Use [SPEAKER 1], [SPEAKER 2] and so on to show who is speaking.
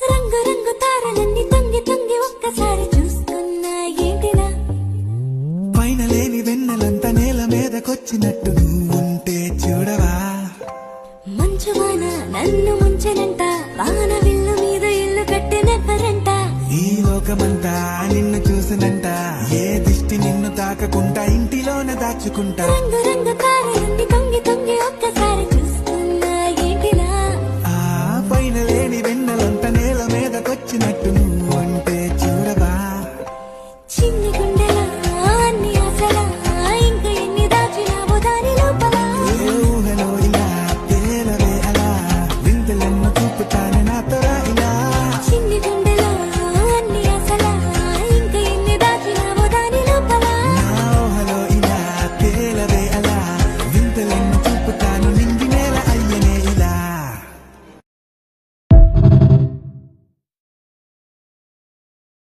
[SPEAKER 1] రంగు రంగు తారలన్నీ తొంగి తొంగి ఒక్కసారి చూస్తున్నా ఏంటిలా
[SPEAKER 2] పైన లేని వెన్నెలంతా నేల మీదకొచ్చినట్టు నువ్వుంటే చూడవా
[SPEAKER 1] మంచువాన నన్ను ముంచెనంట వాన విల్లు మీద ఇల్లు కట్టినెవ్వరంట
[SPEAKER 2] ఈ లోకమంతా నిన్ను చూసినంట ఏ దిష్టి నిన్ను తాకకుండా ఇంటిలోనే దాచుకుంటా
[SPEAKER 1] రంగు రంగు తారలన్నీ తొంగి తొంగి ఒక్కసారి